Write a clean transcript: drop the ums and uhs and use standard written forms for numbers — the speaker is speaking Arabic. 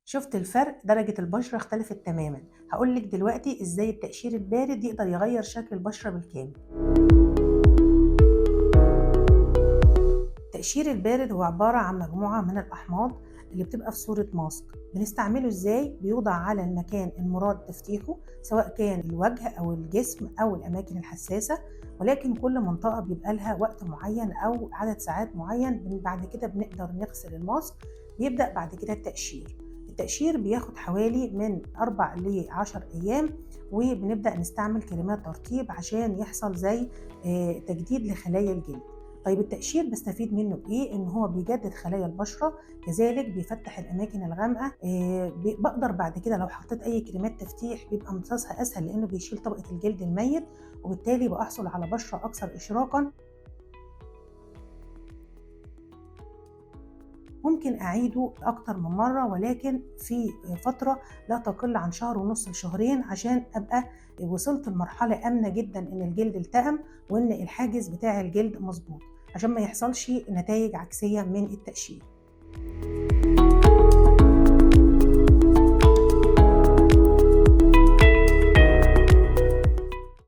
شفت الفرق؟ درجة البشرة اختلفت تماما. هقولك دلوقتي ازاي التقشير البارد يقدر يغير شكل البشرة بالكامل. التقشير البارد هو عبارة عن مجموعة من الأحماض اللي بتبقى في صورة ماسك. بنستعمله ازاي؟ بيوضع على المكان المراد تفتيحه، سواء كان الوجه أو الجسم أو الأماكن الحساسة، ولكن كل منطقة بيبقى لها وقت معين أو عدد ساعات معين. بعد كده بنقدر نغسل الماسك. بيبدأ بعد كده التقشير. التقشير بياخد حوالي من 4 ل 10 أيام، وبنبدأ نستعمل كريمات ترطيب عشان يحصل زي تجديد لخلايا الجلد. طيب التقشير بستفيد منه بإيه؟ إن هو بيجدد خلايا البشرة، كذلك بيفتح الأماكن الغامقة. بقدر بعد كده لو حطيت أي كريمات تفتيح بيبقى امتصاصها أسهل لأنه بيشيل طبقة الجلد الميت، وبالتالي بحصل على بشرة أكثر إشراقا. ممكن أعيده أكتر من مرة، ولكن في فترة لا تقل عن شهر ونص لشهرين، عشان أبقى وصلت لمرحلة آمنة جدا إن الجلد التئم وإن الحاجز بتاع الجلد مظبوط، عشان ما يحصلش نتائج عكسية من التقشير.